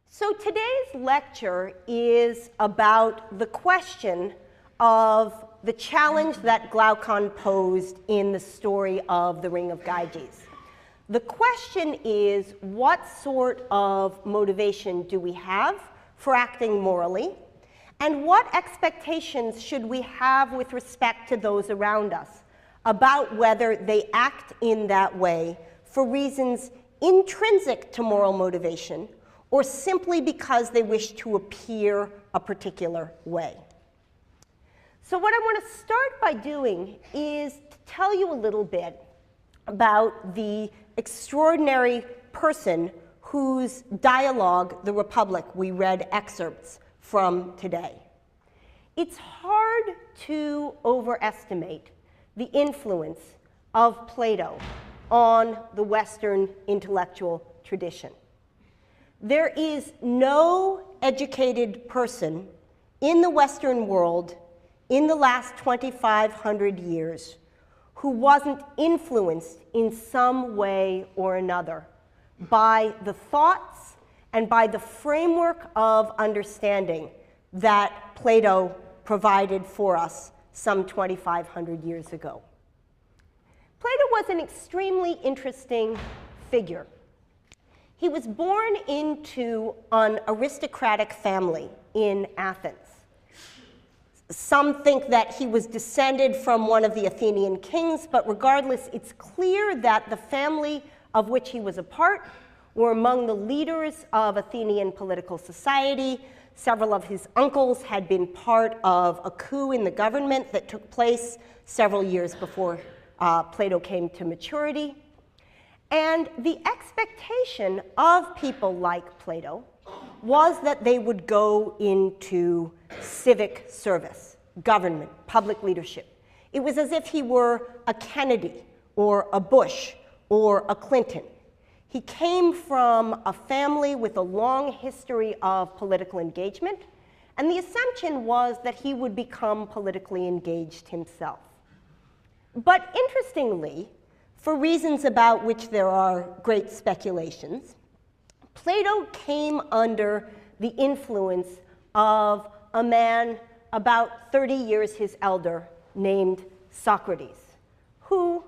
So today's lecture is about the question of the challenge that Glaucon posed in the story of the Ring of Gyges. The question is, what sort of motivation do we have for acting morally? And what expectations should we have with respect to those around us about whether they act in that way for reasons intrinsic to moral motivation or simply because they wish to appear a particular way? So what I want to start by doing is to tell you a little bit about the extraordinary person whose dialogue, The Republic, we read excerpts from today. It's hard to overestimate the influence of Plato on the Western intellectual tradition. There is no educated person in the Western world in the last 2,500 years who wasn't influenced in some way or another by the thoughts and by the framework of understanding that Plato provided for us some 2,500 years ago. Plato was an extremely interesting figure. He was born into an aristocratic family in Athens. Some think that he was descended from one of the Athenian kings, but regardless, it's clear that the family of which he was a part were among the leaders of Athenian political society. Several of his uncles had been part of a coup in the government that took place several years before Plato came to maturity. And the expectation of people like Plato was that they would go into civic service, government, public leadership. It was as if he were a Kennedy or a Bush or a Clinton. He came from a family with a long history of political engagement, and the assumption was that he would become politically engaged himself. But interestingly, for reasons about which there are great speculations, Plato came under the influence of a man about 30 years his elder named Socrates, who,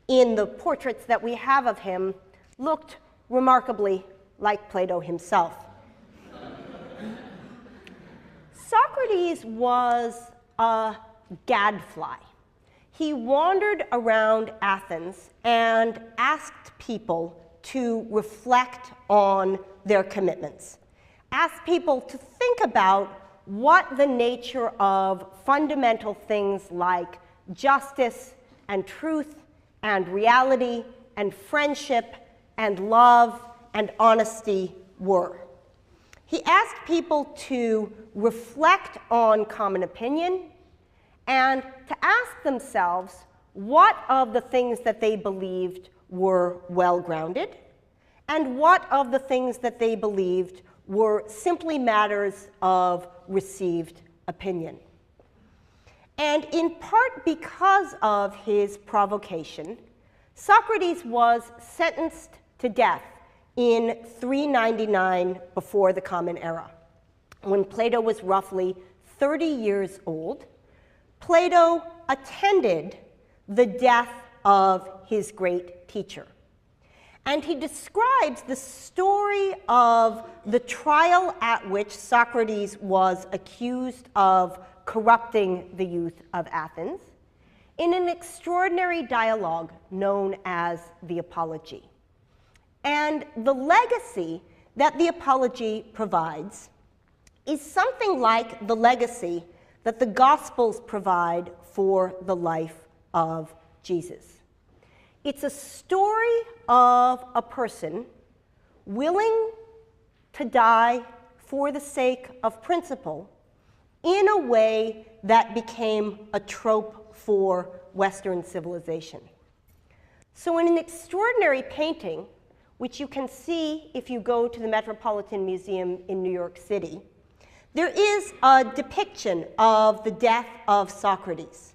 in the portraits that we have of him, looked remarkably like Plato himself. Socrates was a gadfly. He wandered around Athens and asked people to reflect on their commitments, asked people to think about what the nature of fundamental things like justice and truth and reality and friendship and love and honesty were. He asked people to reflect on common opinion and to ask themselves what of the things that they believed were well-grounded and what of the things that they believed were simply matters of received opinion. And in part because of his provocation, Socrates was sentenced to death in 399 before the Common Era. When Plato was roughly 30 years old, Plato attended the death of his great teacher. And he describes the story of the trial at which Socrates was accused of corrupting the youth of Athens in an extraordinary dialogue known as the Apology. And the legacy that the Apology provides is something like the legacy that the Gospels provide for the life of Jesus. It's a story of a person willing to die for the sake of principle in a way that became a trope for Western civilization. So in an extraordinary painting, which you can see if you go to the Metropolitan Museum in New York City, there is a depiction of the death of Socrates.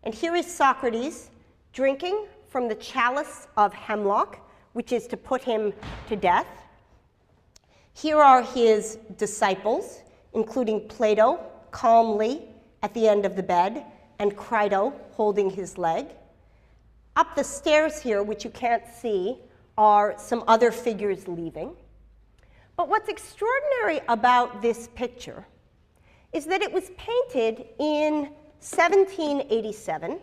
And here is Socrates drinking from the chalice of hemlock, which is to put him to death. Here are his disciples, including Plato, calmly at the end of the bed, and Crito holding his leg. Up the stairs here, which you can't see, are some other figures leaving. But what's extraordinary about this picture is that it was painted in 1787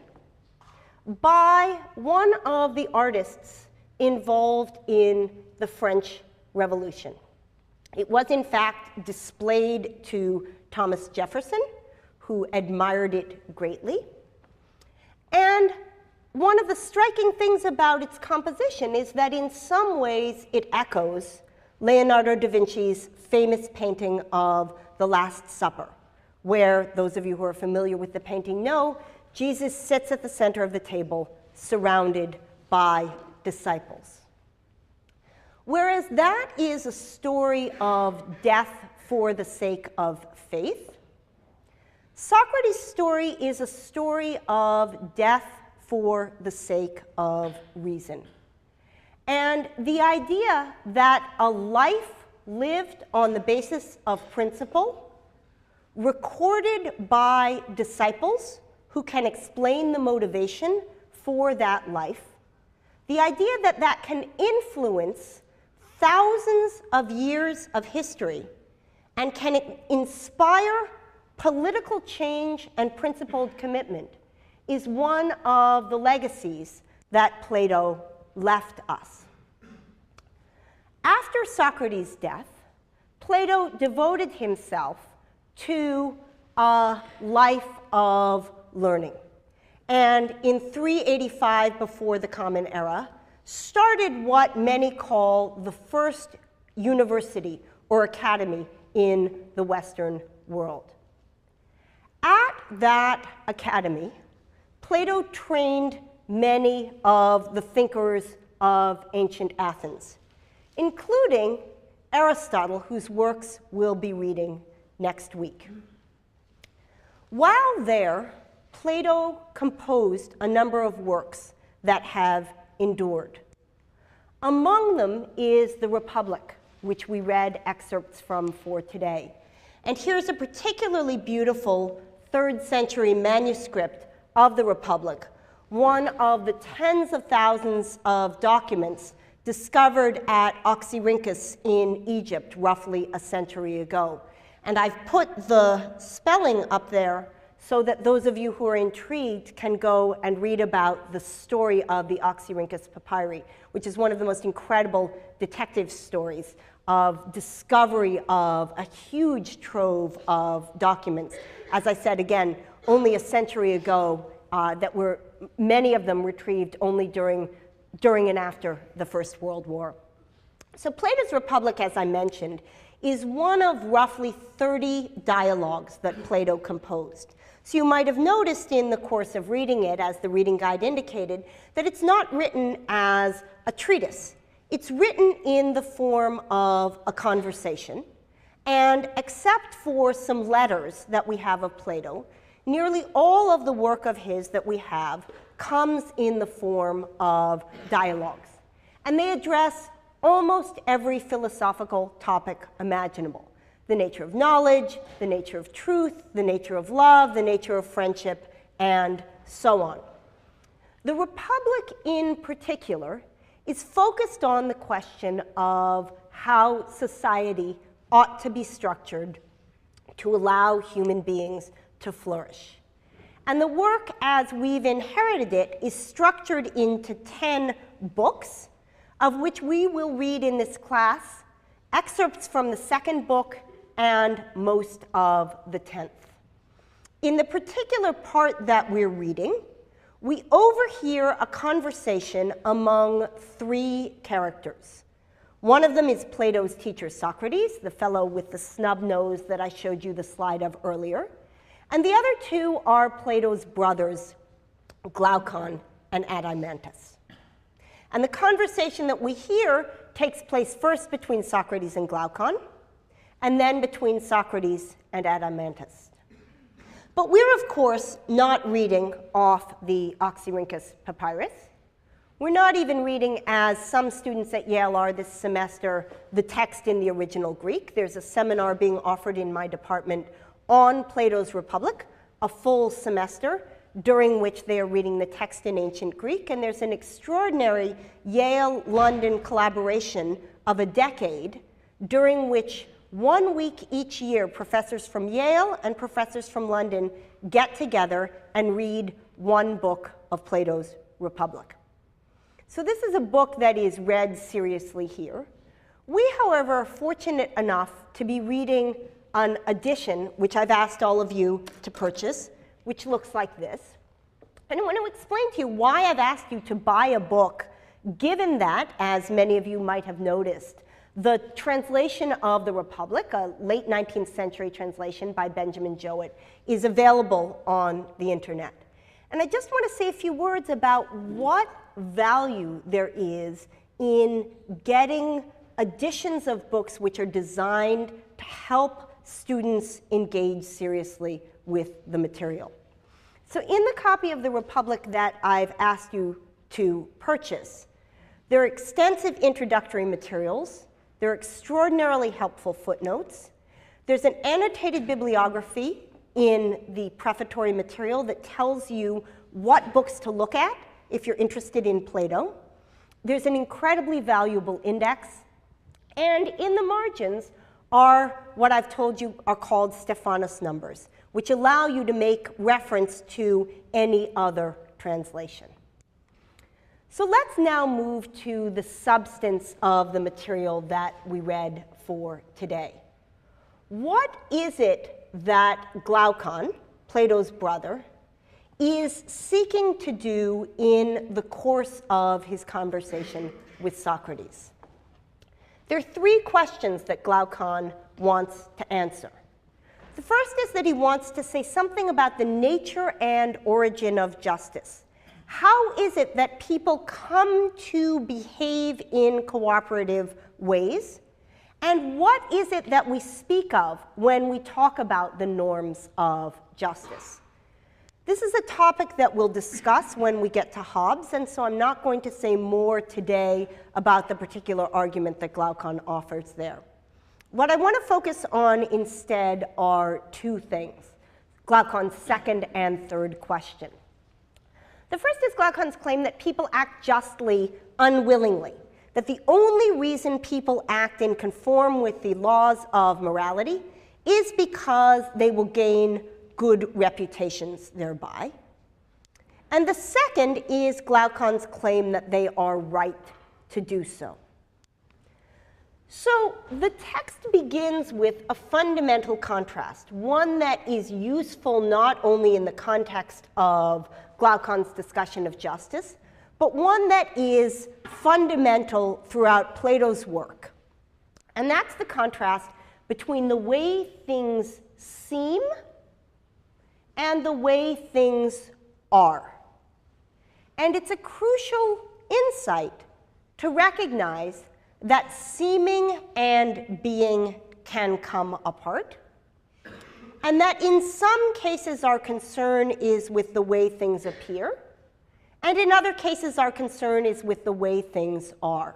by one of the artists involved in the French Revolution. It was, in fact, displayed to Thomas Jefferson, who admired it greatly. And one of the striking things about its composition is that in some ways it echoes Leonardo da Vinci's famous painting of The Last Supper, where, those of you who are familiar with the painting know, Jesus sits at the center of the table surrounded by disciples. Whereas that is a story of death for the sake of faith, Socrates' story is a story of death for the sake of reason. And the idea that a life lived on the basis of principle, recorded by disciples who can explain the motivation for that life, the idea that that can influence thousands of years of history and can inspire political change and principled commitment is one of the legacies that Plato left us. After Socrates' death, Plato devoted himself to a life of learning. And in 385 before the Common Era, started what many call the first university or academy in the Western world. At that academy, Plato trained many of the thinkers of ancient Athens, including Aristotle, whose works we'll be reading next week. While there, Plato composed a number of works that have endured. Among them is the Republic, which we read excerpts from for today. And here's a particularly beautiful 3rd century manuscript of the Republic, one of the tens of thousands of documents discovered at Oxyrhynchus in Egypt roughly a century ago. And I've put the spelling up there so that those of you who are intrigued can go and read about the story of the Oxyrhynchus papyri, which is one of the most incredible detective stories of discovery of a huge trove of documents. As I said, again, only a century ago, that were many of them retrieved only during and after the First World War. So Plato's Republic, as I mentioned, is one of roughly 30 dialogues that Plato composed. So you might have noticed in the course of reading it, as the reading guide indicated, that it's not written as a treatise. It's written in the form of a conversation. And except for some letters that we have of Plato, nearly all of the work of his that we have comes in the form of dialogues. And they address almost every philosophical topic imaginable: the nature of knowledge, the nature of truth, the nature of love, the nature of friendship, and so on. The Republic in particular is focused on the question of how society ought to be structured to allow human beings to flourish. And the work, as we've inherited it, is structured into 10 books, of which we will read in this class excerpts from the 2nd book and most of the 10th. In the particular part that we're reading, we overhear a conversation among 3 characters. One of them is Plato's teacher Socrates, the fellow with the snub nose that I showed you the slide of earlier. And the other 2 are Plato's brothers, Glaucon and Adeimantus. And the conversation that we hear takes place first between Socrates and Glaucon, and then between Socrates and Adeimantus. But we're, of course, not reading off the Oxyrhynchus papyrus. We're not even reading, as some students at Yale are this semester, the text in the original Greek. There's a seminar being offered in my department on Plato's Republic, a full semester, during which they are reading the text in ancient Greek. And there's an extraordinary Yale-London collaboration of a decade, during which 1 week each year, professors from Yale and professors from London get together and read one book of Plato's Republic. So this is a book that is read seriously here. We, however, are fortunate enough to be reading an edition, which I've asked all of you to purchase, which looks like this. And I want to explain to you why I've asked you to buy a book, given that, as many of you might have noticed, the translation of the Republic, a late 19th century translation by Benjamin Jowett, is available on the internet. And I just want to say a few words about what value there is in getting editions of books which are designed to help students engage seriously with the material. So in the copy of the Republic that I've asked you to purchase, there are extensive introductory materials. There are extraordinarily helpful footnotes. There's an annotated bibliography in the prefatory material that tells you what books to look at if you're interested in Plato. There's an incredibly valuable index. And in the margins are what I've told you are called Stephanos numbers, which allow you to make reference to any other translation. So let's now move to the substance of the material that we read for today. What is it that Glaucon, Plato's brother, is seeking to do in the course of his conversation with Socrates? There are three questions that Glaucon wants to answer. The first is that he wants to say something about the nature and origin of justice. How is it that people come to behave in cooperative ways? And what is it that we speak of when we talk about the norms of justice? This is a topic that we'll discuss when we get to Hobbes, and so I'm not going to say more today about the particular argument that Glaucon offers there. What I want to focus on instead are two things, Glaucon's second and third question. The first is Glaucon's claim that people act justly unwillingly, that the only reason people act and conform with the laws of morality is because they will gain good reputations thereby. And the second is Glaucon's claim that they are right to do so. So the text begins with a fundamental contrast, one that is useful not only in the context of Glaucon's discussion of justice, but one that is fundamental throughout Plato's work. And that's the contrast between the way things seem and the way things are. And it's a crucial insight to recognize that seeming and being can come apart, and that in some cases our concern is with the way things appear, and in other cases our concern is with the way things are.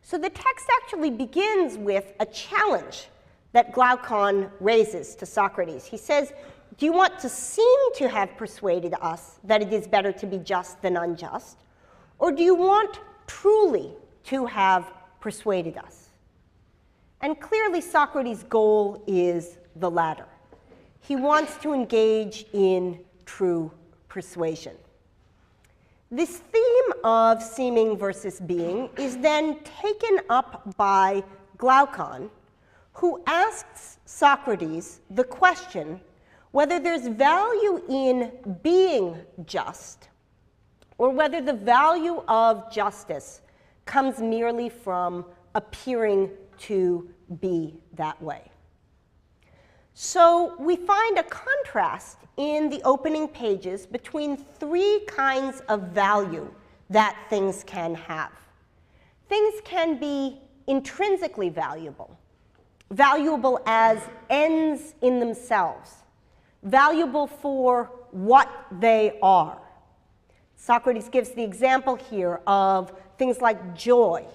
So the text actually begins with a challenge that Glaucon raises to Socrates. He says, do you want to seem to have persuaded us that it is better to be just than unjust, or do you want truly to have persuaded us? And clearly Socrates' goal is the latter. He wants to engage in true persuasion. This theme of seeming versus being is then taken up by Glaucon, who asks Socrates the question whether there's value in being just, or whether the value of justice comes merely from appearing to be that way. So we find a contrast in the opening pages between three kinds of value that things can have. Things can be intrinsically valuable, valuable as ends in themselves, valuable for what they are. Socrates gives the example here of things like joy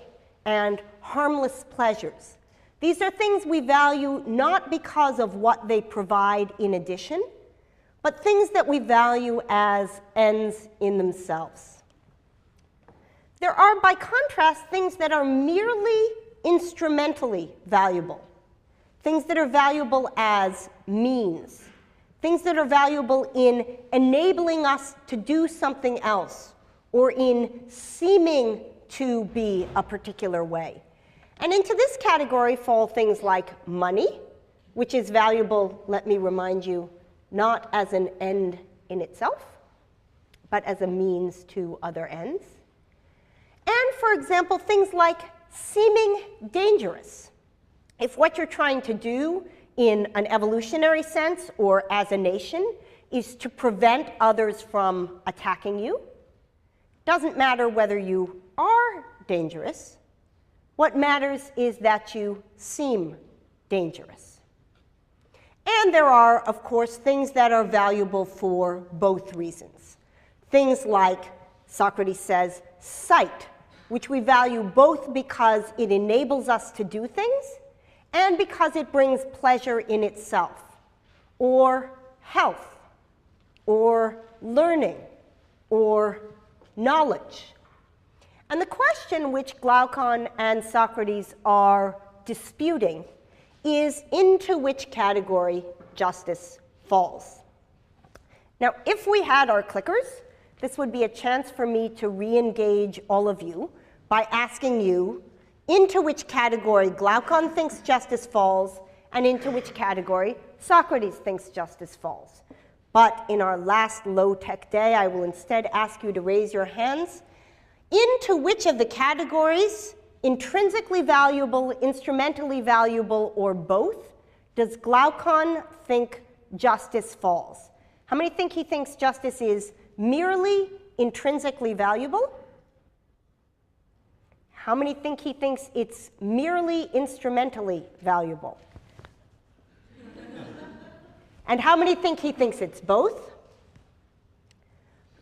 and harmless pleasures. These are things we value not because of what they provide in addition, but things that we value as ends in themselves. There are, by contrast, things that are merely instrumentally valuable, things that are valuable as means, things that are valuable in enabling us to do something else or in seeming to be a particular way. And into this category fall things like money, which is valuable, let me remind you, not as an end in itself, but as a means to other ends. And, for example, things like seeming dangerous. If what you're trying to do in an evolutionary sense or as a nation is to prevent others from attacking you, doesn't matter whether you are dangerous. What matters is that you seem dangerous. And there are, of course, things that are valuable for both reasons. Things like, Socrates says, sight, which we value both because it enables us to do things and because it brings pleasure in itself, or health, or learning, or knowledge. And the question which Glaucon and Socrates are disputing is into which category justice falls. Now, if we had our clickers, this would be a chance for me to re-engage all of you by asking you into which category Glaucon thinks justice falls and into which category Socrates thinks justice falls. But in our last low-tech day, I will instead ask you to raise your hands. Into which of the categories, intrinsically valuable, instrumentally valuable, or both, does Glaucon think justice falls? How many think he thinks justice is merely intrinsically valuable? How many think he thinks it's merely instrumentally valuable? And how many think he thinks it's both?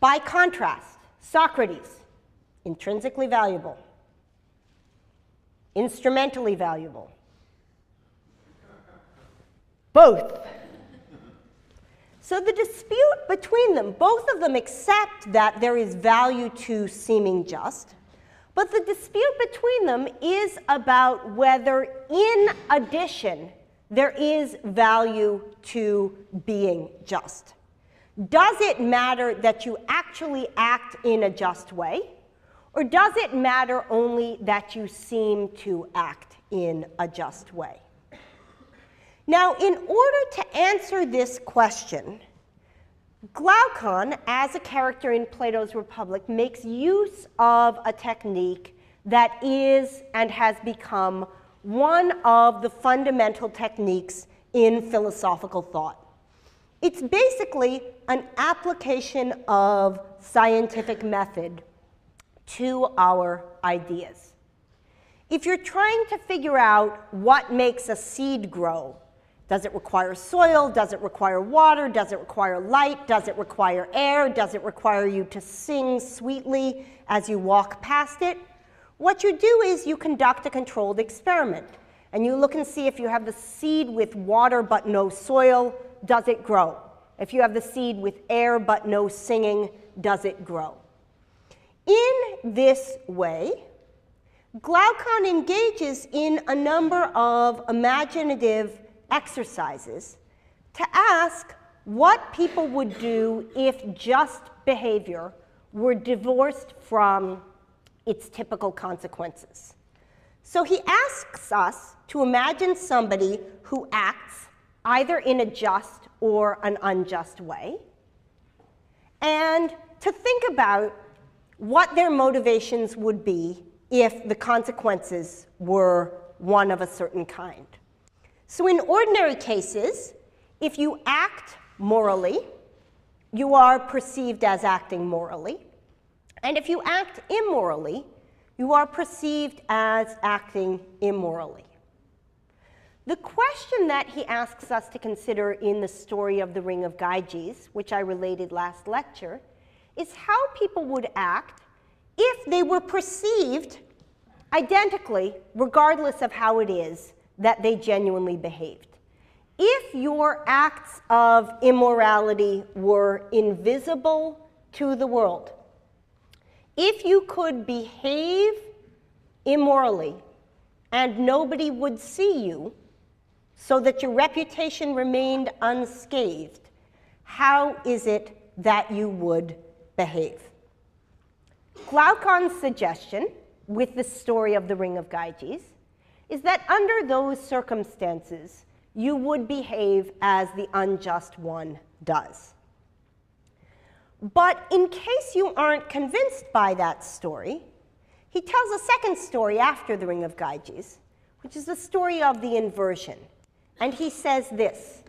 By contrast, Socrates, intrinsically valuable, instrumentally valuable, both. So the dispute between them, both of them accept that there is value to seeming just, but the dispute between them is about whether, in addition, there is value to being just. Does it matter that you actually act in a just way, or does it matter only that you seem to act in a just way? Now, in order to answer this question, Glaucon, as a character in Plato's Republic, makes use of a technique that is and has become one of the fundamental techniques in philosophical thought. It's basically an application of scientific method to our ideas. If you're trying to figure out what makes a seed grow, does it require soil? Does it require water? Does it require light? Does it require air? Does it require you to sing sweetly as you walk past it? What you do is you conduct a controlled experiment, and you look and see if you have the seed with water but no soil, does it grow? If you have the seed with air but no singing, does it grow? In this way, Glaucon engages in a number of imaginative exercises to ask what people would do if just behavior were divorced from its typical consequences. So he asks us to imagine somebody who acts either in a just or an unjust way, and to think about what their motivations would be if the consequences were one of a certain kind. So in ordinary cases, if you act morally, you are perceived as acting morally. And if you act immorally, you are perceived as acting immorally. The question that he asks us to consider in the story of the Ring of Gyges, which I related last lecture, is how people would act if they were perceived identically, regardless of how it is that they genuinely behaved. If your acts of immorality were invisible to the world, if you could behave immorally and nobody would see you so that your reputation remained unscathed, how is it that you would behave? Glaucon's suggestion with the story of the Ring of Gyges is that under those circumstances, you would behave as the unjust one does. But in case you aren't convinced by that story, he tells a second story after the Ring of Gyges, which is the story of the inversion. And he says this: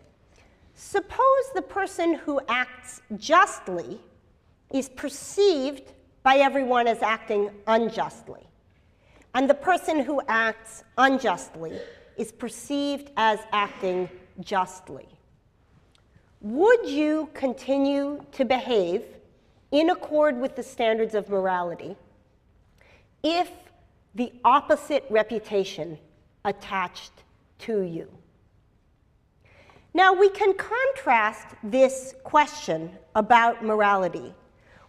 suppose the person who acts justly is perceived by everyone as acting unjustly, and the person who acts unjustly is perceived as acting justly. Would you continue to behave in accord with the standards of morality if the opposite reputation attached to you? Now, we can contrast this question about morality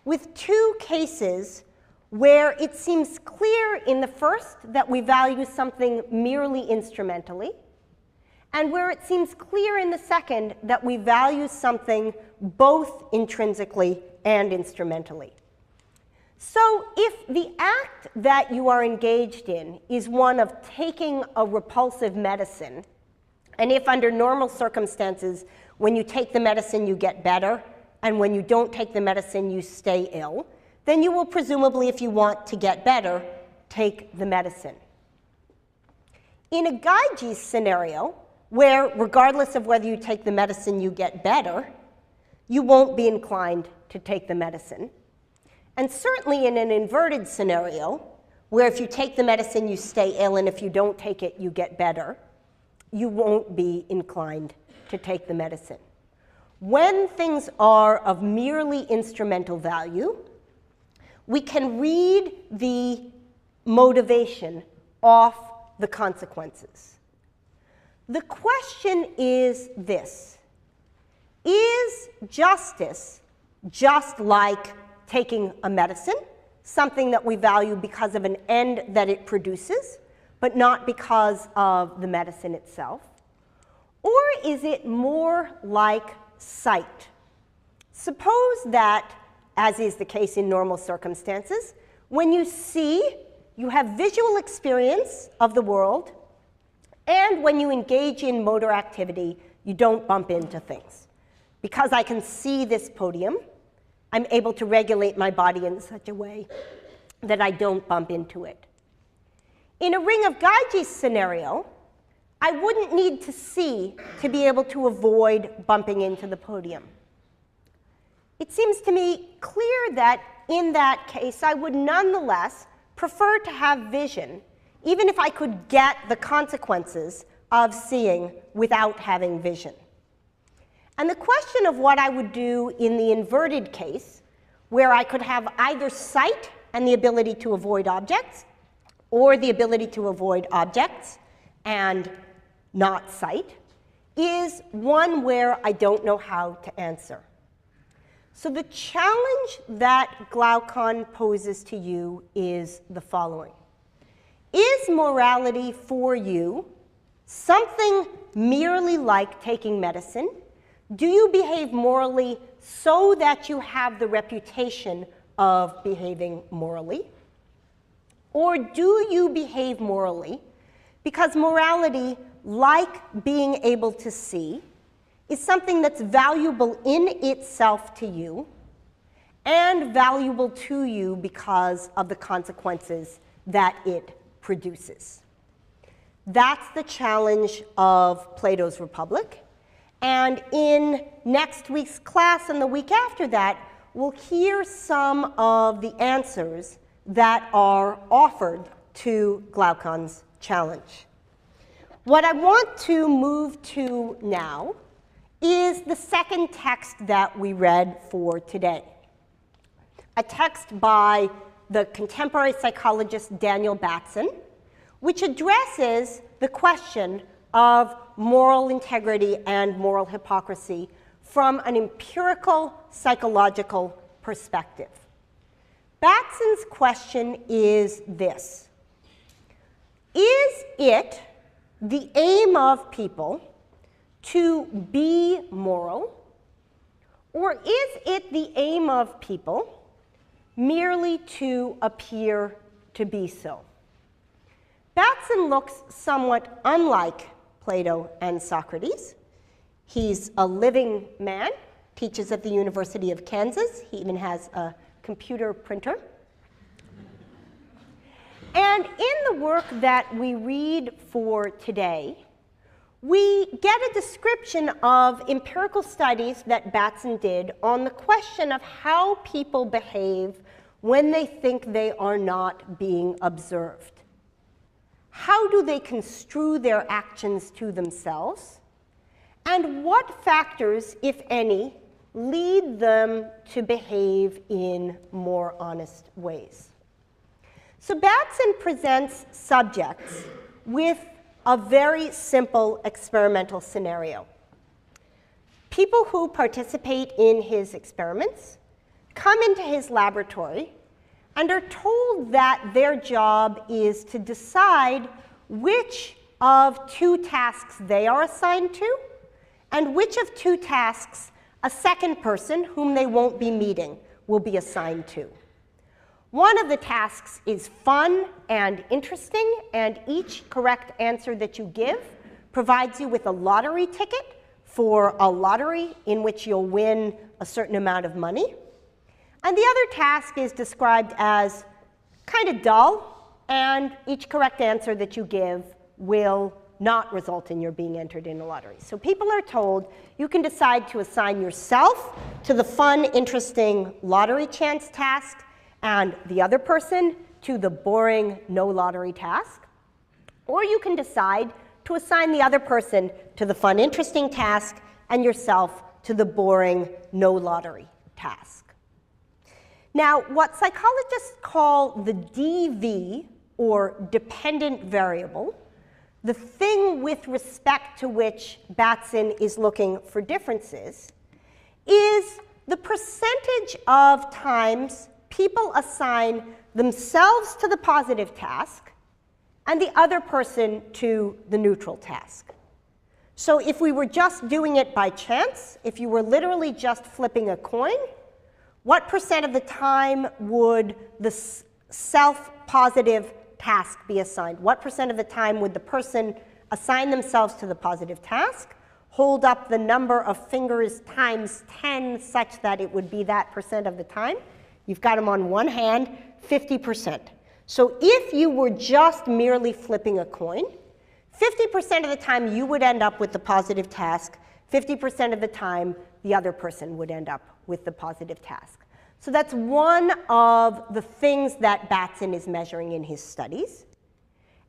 with two cases where it seems clear in the first that we value something merely instrumentally, and where it seems clear in the second that we value something both intrinsically and instrumentally. So if the act that you are engaged in is one of taking a repulsive medicine, and if under normal circumstances, when you take the medicine you get better, and when you don't take the medicine you stay ill, then you will presumably, if you want to get better, take the medicine. In a Gyges scenario, where regardless of whether you take the medicine you get better, you won't be inclined to take the medicine. And certainly in an inverted scenario, where if you take the medicine you stay ill, and if you don't take it you get better, you won't be inclined to take the medicine. When things are of merely instrumental value, we can read the motivation off the consequences. The question is this: is justice just like taking a medicine, something that we value because of an end that it produces, but not because of the medicine itself? Or is it more like sight? Suppose that, as is the case in normal circumstances, when you see, you have visual experience of the world, and when you engage in motor activity, you don't bump into things. Because I can see this podium, I'm able to regulate my body in such a way that I don't bump into it. In a Ring of Gyges scenario, I wouldn't need to see to be able to avoid bumping into the podium. It seems to me clear that in that case, I would nonetheless prefer to have vision, even if I could get the consequences of seeing without having vision. And the question of what I would do in the inverted case, where I could have either sight and the ability to avoid objects, or the ability to avoid objects and not sight, is one where I don't know how to answer. So the challenge that Glaucon poses to you is the following: is morality for you something merely like taking medicine? Do you behave morally so that you have the reputation of behaving morally? Or do you behave morally because morality, like being able to see, is something that's valuable in itself to you and valuable to you because of the consequences that it produces? That's the challenge of Plato's Republic. And in next week's class and the week after that, we'll hear some of the answers that are offered to Glaucon's challenge. What I want to move to now is the second text that we read for today. a text by the contemporary psychologist Daniel Batson, which addresses the question of moral integrity and moral hypocrisy from an empirical psychological perspective. Batson's question is this: is it the aim of people to be moral, or is it the aim of people merely to appear to be so? Batson looks somewhat unlike Plato and Socrates. He's a living man, teaches at the University of Kansas. He even has a computer printer. And in the work that we read for today, we get a description of empirical studies that Batson did on the question of how people behave when they think they are not being observed. How do they construe their actions to themselves? And what factors, if any, lead them to behave in more honest ways? So Batson presents subjects with a very simple experimental scenario. People who participate in his experiments come into his laboratory and are told that their job is to decide which of two tasks they are assigned to and which of two tasks a second person, whom they won't be meeting, will be assigned to. One of the tasks is fun and interesting, and each correct answer that you give provides you with a lottery ticket for a lottery in which you'll win a certain amount of money. And the other task is described as kind of dull, and each correct answer that you give will not result in your being entered in a lottery. So people are told you can decide to assign yourself to the fun, interesting lottery chance task, and the other person to the boring, no lottery task. Or you can decide to assign the other person to the fun, interesting task and yourself to the boring, no lottery task. Now, what psychologists call the DV, or dependent variable, the thing with respect to which Batson is looking for differences, is the percentage of times people assign themselves to the positive task and the other person to the neutral task. So if we were just doing it by chance, if you were literally just flipping a coin, what percent of the time would the self-positive task be assigned? What percent of the time would the person assign themselves to the positive task, hold up the number of fingers times 10 such that it would be that percent of the time? You've got them on one hand, 50%. So if you were just merely flipping a coin, 50% of the time you would end up with the positive task, 50% of the time the other person would end up with the positive task. So that's one of the things that Batson is measuring in his studies.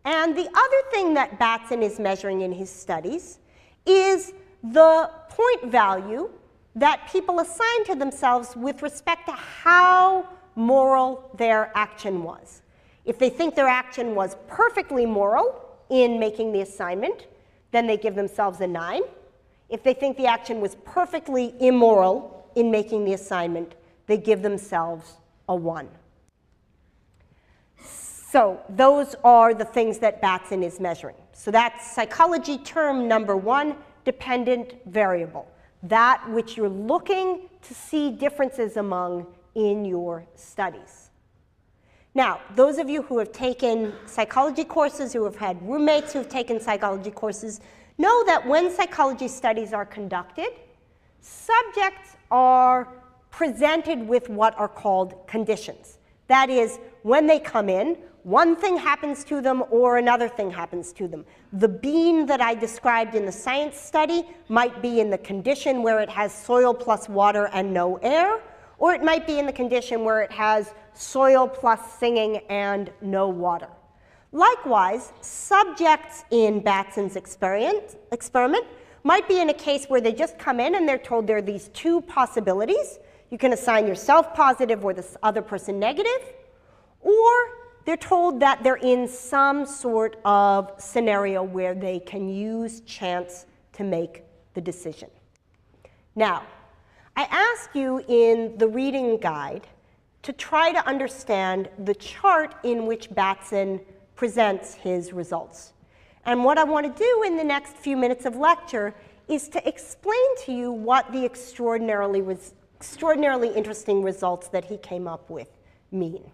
And the other thing that Batson is measuring in his studies is the point value that people assign to themselves with respect to how moral their action was. If they think their action was perfectly moral in making the assignment, then they give themselves a 9. If they think the action was perfectly immoral in making the assignment, they give themselves a 1. So those are the things that Batson is measuring. So that's psychology term number 1, dependent variable. That which you're looking to see differences among in your studies. Now, those of you who have taken psychology courses, who have had roommates who have taken psychology courses, know that when psychology studies are conducted, subjects are presented with what are called conditions. That is, when they come in, one thing happens to them or another thing happens to them. The bean that I described in the science study might be in the condition where it has soil plus water and no air, or it might be in the condition where it has soil plus singing and no water. Likewise, subjects in Batson's experiment might be in a case where they just come in and they're told there are these two possibilities. You can assign yourself positive or the other person negative, or they're told that they're in some sort of scenario where they can use chance to make the decision. Now, I ask you in the reading guide to try to understand the chart in which Batson presents his results. And what I want to do in the next few minutes of lecture is to explain to you what the extraordinarily interesting results that he came up with mean.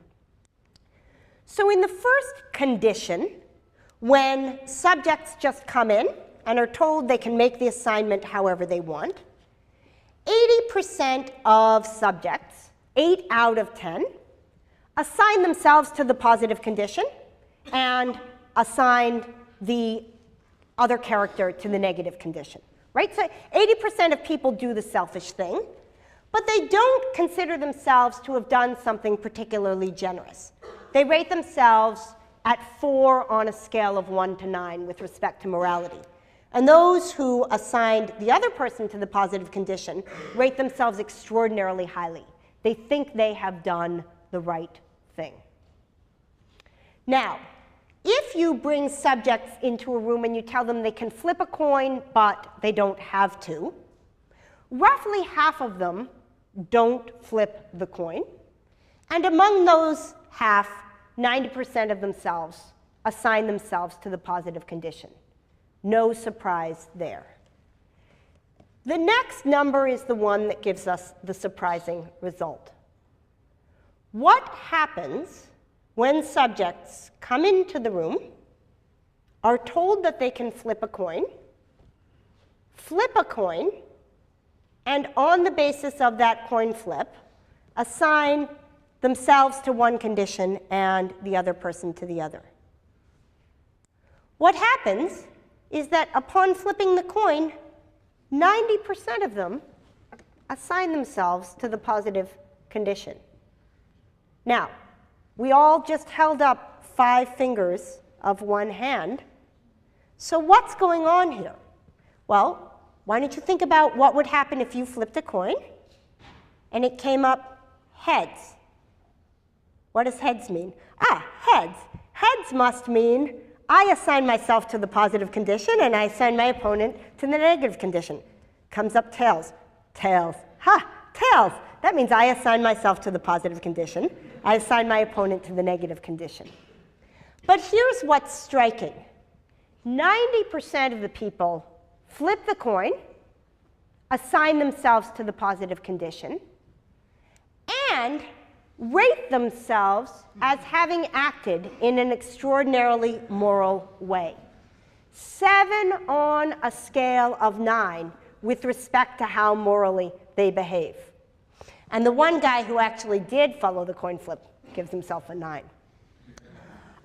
So in the first condition, when subjects just come in and are told they can make the assignment however they want, 80% of subjects, 8 out of 10, assign themselves to the positive condition and assign the other character to the negative condition, right? So 80% of people do the selfish thing, but they don't consider themselves to have done something particularly generous. They rate themselves at 4 on a scale of 1 to 9 with respect to morality. And those who assigned the other person to the positive condition rate themselves extraordinarily highly. They think they have done the right thing. Now, if you bring subjects into a room and you tell them they can flip a coin, but they don't have to, roughly half of them don't flip the coin. And among those half, 90% of themselves assign themselves to the positive condition. No surprise there. The next number is the one that gives us the surprising result. What happens when subjects come into the room, are told that they can flip a coin, and on the basis of that coin flip, assign themselves to one condition and the other person to the other? What happens is that upon flipping the coin, 90% of them assign themselves to the positive condition. Now, we all just held up 5 fingers of one hand. So what's going on here? Well, why don't you think about what would happen if you flipped a coin and it came up heads? What does heads mean? Heads. Heads must mean I assign myself to the positive condition and I assign my opponent to the negative condition. Comes up tails. Tails. Tails. That means I assign myself to the positive condition. I assign my opponent to the negative condition. But here's what's striking. 90% of the people flip the coin, assign themselves to the positive condition, and rate themselves as having acted in an extraordinarily moral way. 7 on a scale of 9 with respect to how morally they behave. And the one guy who actually did follow the coin flip gives himself a 9.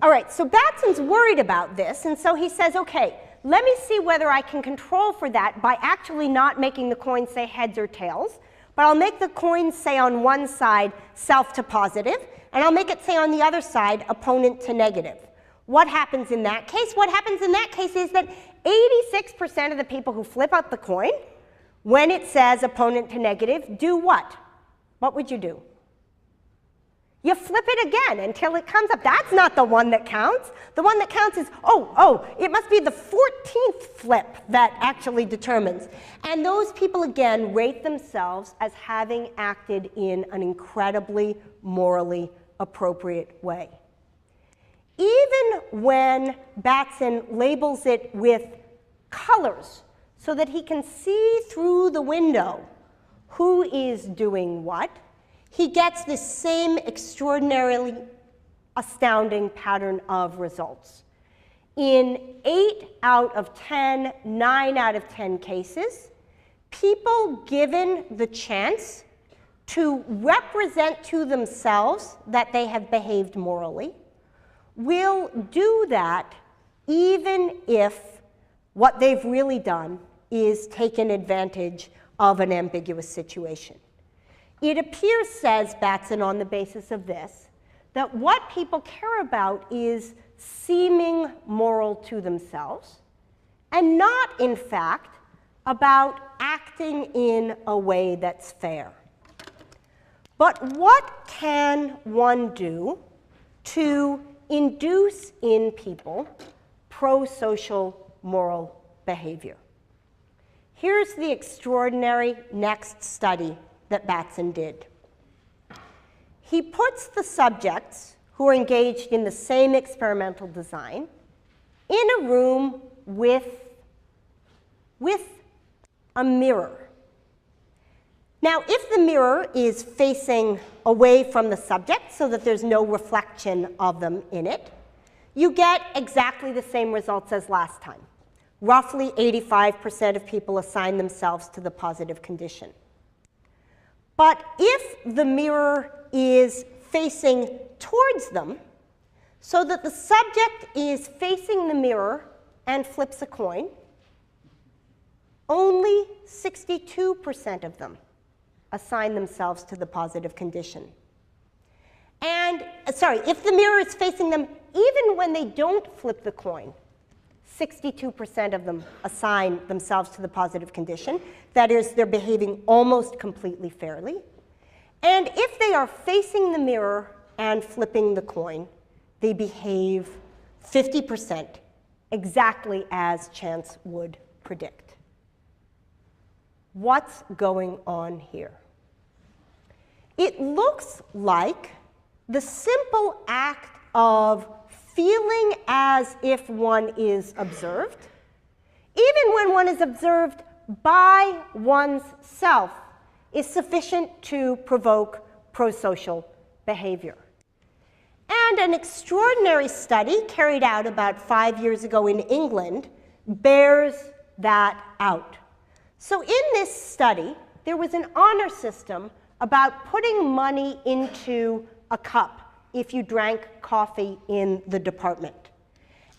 All right, so Batson's worried about this, and so he says, okay, let me see whether I can control for that by actually not making the coin say heads or tails, but I'll make the coin say on one side self to positive, and I'll make it say on the other side opponent to negative. What happens in that case? What happens in that case is that 86% of the people who flip up the coin, when it says opponent to negative, do what? What would you do? You flip it again until it comes up. That's not the one that counts. The one that counts is, it must be the 14th flip that actually determines. And those people, again, rate themselves as having acted in an incredibly morally appropriate way. Even when Batson labels it with colors so that he can see through the window who is doing what, he gets this same extraordinarily astounding pattern of results. In 8 out of 10, 9 out of 10 cases, people given the chance to represent to themselves that they have behaved morally will do that even if what they've really done is taken advantage of an ambiguous situation. It appears, says Batson on the basis of this, that what people care about is seeming moral to themselves and not, in fact, about acting in a way that's fair. But what can one do to induce in people pro-social moral behavior? Here's the extraordinary next study that Batson did. He puts the subjects who are engaged in the same experimental design in a room with a mirror. Now, if the mirror is facing away from the subject so that there's no reflection of them in it, you get exactly the same results as last time. Roughly 85% of people assign themselves to the positive condition. But if the mirror is facing towards them, so that the subject is facing the mirror and flips a coin, only 62% of them assign themselves to the positive condition. And, if the mirror is facing them, even when they don't flip the coin, 62% of them assign themselves to the positive condition. That is, they're behaving almost completely fairly. And if they are facing the mirror and flipping the coin, they behave 50%, exactly as chance would predict. What's going on here? It looks like the simple act of feeling as if one is observed, even when one is observed by one's self, is sufficient to provoke pro-social behavior. And an extraordinary study carried out about 5 years ago in England bears that out. So in this study, there was an honor system about putting money into a cup if you drank coffee in the department.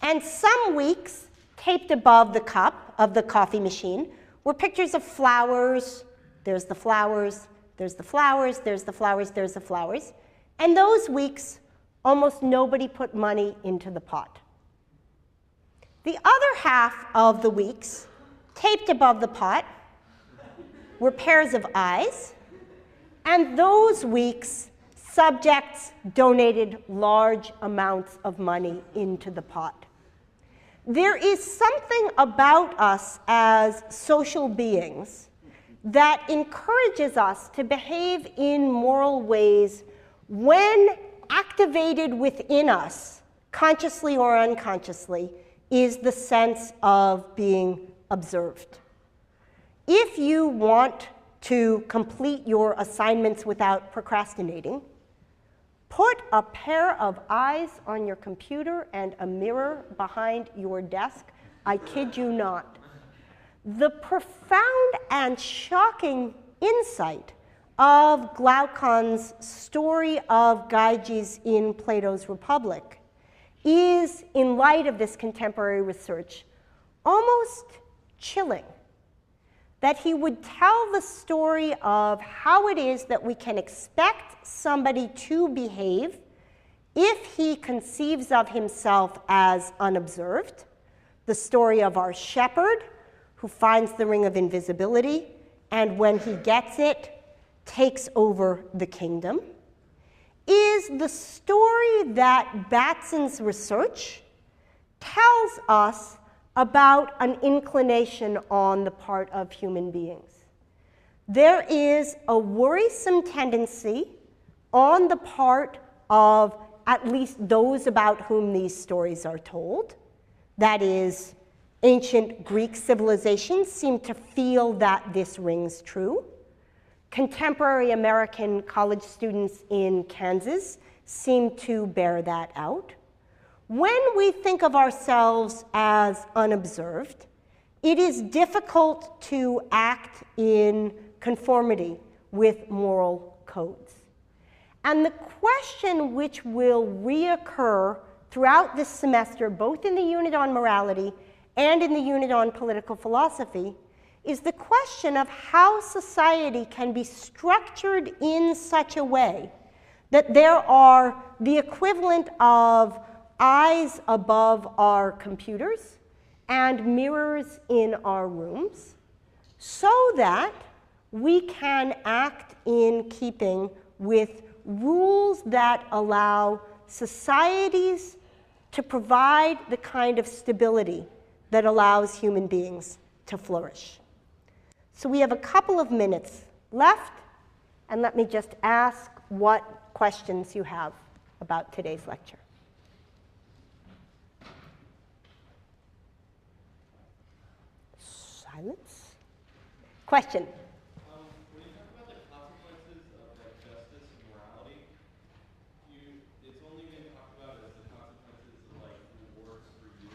And some weeks, taped above the cup of the coffee machine, were pictures of flowers. There's the flowers, there's the flowers, there's the flowers, there's the flowers. And those weeks, almost nobody put money into the pot. The other half of the weeks, taped above the pot, were pairs of eyes. And those weeks, subjects donated large amounts of money into the pot. There is something about us as social beings that encourages us to behave in moral ways when activated within us, consciously or unconsciously, is the sense of being observed. If you want to complete your assignments without procrastinating, put a pair of eyes on your computer and a mirror behind your desk. I kid you not. The profound and shocking insight of Glaucon's story of Gyges in Plato's Republic is, in light of this contemporary research, almost chilling. That he would tell the story of how it is that we can expect somebody to behave if he conceives of himself as unobserved, the story of our shepherd who finds the ring of invisibility and when he gets it, takes over the kingdom, is the story that Batson's research tells us about an inclination on the part of human beings. There is a worrisome tendency on the part of at least those about whom these stories are told. That is, ancient Greek civilizations seem to feel that this rings true. Contemporary American college students in Kansas seem to bear that out. When we think of ourselves as unobserved, it is difficult to act in conformity with moral codes. And the question which will reoccur throughout this semester, both in the unit on morality and in the unit on political philosophy, is the question of how society can be structured in such a way that there are the equivalent of eyes above our computers and mirrors in our rooms, so that we can act in keeping with rules that allow societies to provide the kind of stability that allows human beings to flourish. So we have a couple of minutes left, and let me just ask what questions you have about today's lecture. Silence. Question? When you talk about the consequences of like justice and morality, it's only been talked about as the consequences of like rewards for you.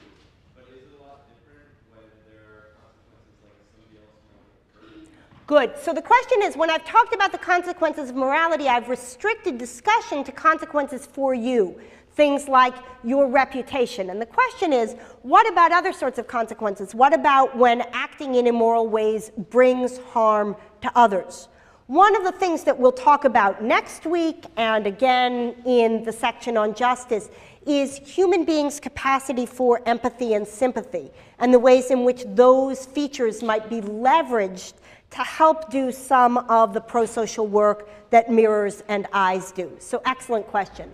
But is it a lot different when there are consequences like somebody else might hurt? Good. So the question is, when I've talked about the consequences of morality, I've restricted discussion to consequences for you. Things like your reputation. And the question is, what about other sorts of consequences? What about when acting in immoral ways brings harm to others? One of the things that we'll talk about next week, and again in the section on justice, is human beings' capacity for empathy and sympathy, and the ways in which those features might be leveraged to help do some of the pro-social work that mirrors and eyes do. So excellent question.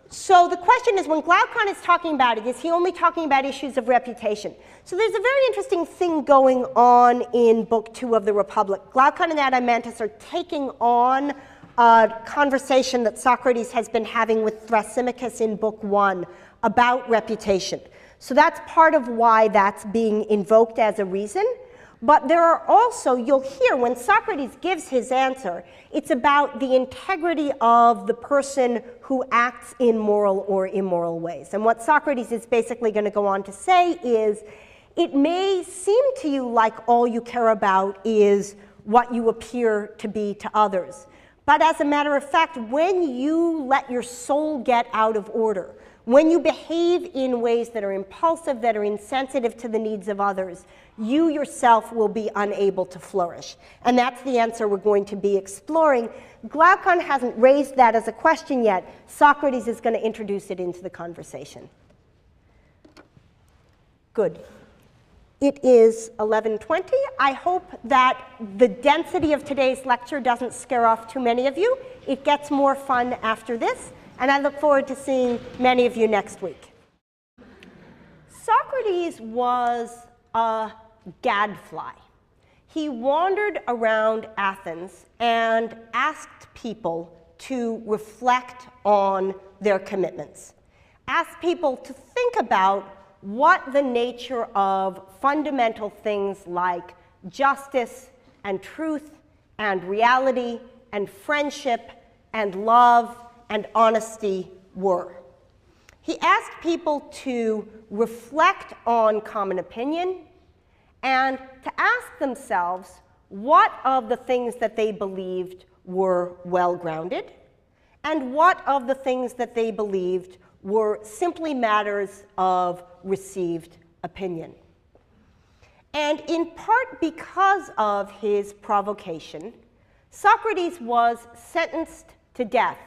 So the question is, when Glaucon is talking about it, is he only talking about issues of reputation? So there's a very interesting thing going on in Book 2 of the Republic. Glaucon and Adeimantus are taking on a conversation that Socrates has been having with Thrasymachus in Book 1 about reputation. So that's part of why that's being invoked as a reason. But there are also, you'll hear when Socrates gives his answer, it's about the integrity of the person who acts in moral or immoral ways. And what Socrates is basically going to go on to say is, it may seem to you like all you care about is what you appear to be to others. But as a matter of fact, when you let your soul get out of order, when you behave in ways that are impulsive, that are insensitive to the needs of others, you yourself will be unable to flourish. And that's the answer we're going to be exploring. Glaucon hasn't raised that as a question yet. Socrates is going to introduce it into the conversation. Good. It is 11:20. I hope that the density of today's lecture doesn't scare off too many of you. It gets more fun after this, and I look forward to seeing many of you next week. Socrates was a gadfly. He wandered around Athens and asked people to reflect on their commitments, asked people to think about what the nature of fundamental things like justice and truth and reality and friendship and love and honesty were. He asked people to reflect on common opinion and to ask themselves what of the things that they believed were well-grounded and what of the things that they believed were simply matters of received opinion. And in part because of his provocation, Socrates was sentenced to death.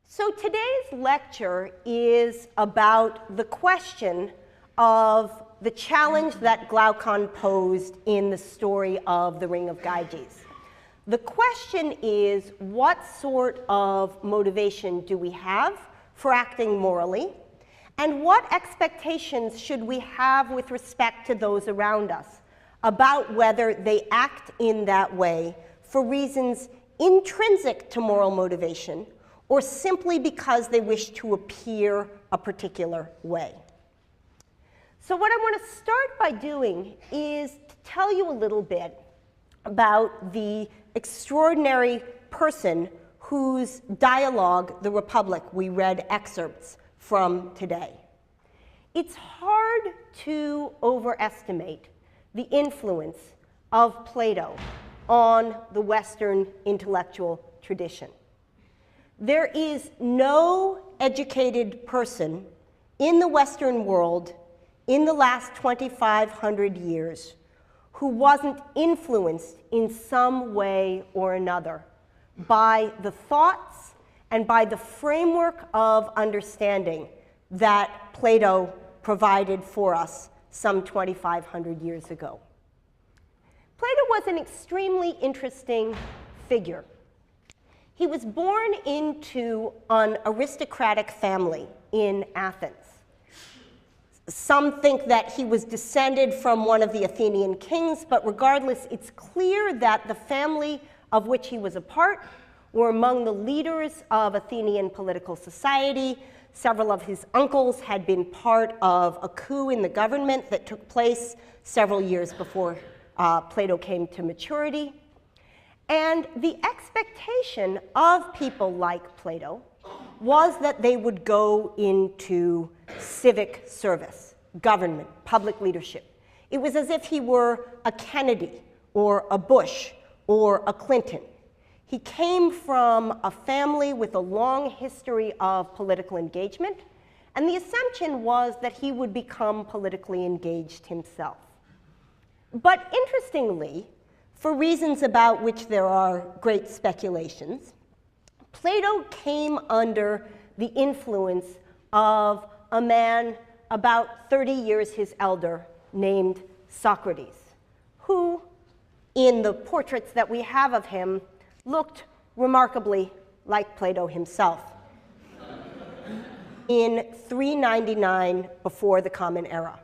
So today's lecture is about the question of the challenge that Glaucon posed in the story of the Ring of Gyges. The question is, what sort of motivation do we have for acting morally? And what expectations should we have with respect to those around us about whether they act in that way for reasons intrinsic to moral motivation or simply because they wish to appear a particular way? So what I want to start by doing is to tell you a little bit about the extraordinary person whose dialogue, The Republic, we read excerpts from today. It's hard to overestimate the influence of Plato on the Western intellectual tradition. There is no educated person in the Western world in the last 2,500 years who wasn't influenced in some way or another by the thoughts and by the framework of understanding that Plato provided for us some 2,500 years ago. Plato was an extremely interesting figure. He was born into an aristocratic family in Athens. Some think that he was descended from one of the Athenian kings, but regardless, it's clear that the family of which he was a part were among the leaders of Athenian political society. Several of his uncles had been part of a coup in the government that took place several years before Plato came to maturity. And the expectation of people like Plato was that they would go into civic service, government, public leadership. It was as if he were a Kennedy or a Bush or a Clinton. He came from a family with a long history of political engagement, and the assumption was that he would become politically engaged himself. But interestingly, for reasons about which there are great speculations, Plato came under the influence of a man about 30 years his elder named Socrates, who, in the portraits that we have of him, looked remarkably like Plato himself. In 399 before the Common Era,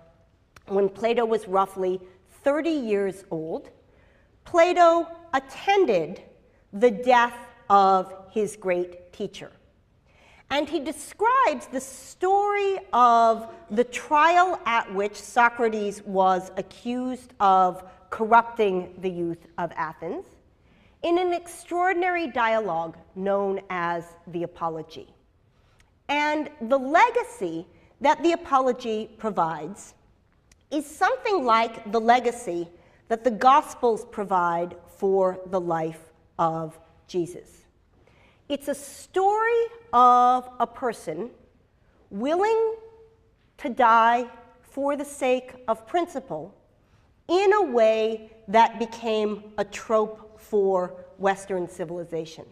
when Plato was roughly 30 years old, Plato attended the death of his great teacher. And he describes the story of the trial at which Socrates was accused of corrupting the youth of Athens in an extraordinary dialogue known as the Apology. And the legacy that the Apology provides is something like the legacy that the Gospels provide for the life of Jesus. It's a story of a person willing to die for the sake of principle in a way that became a trope for Western civilization.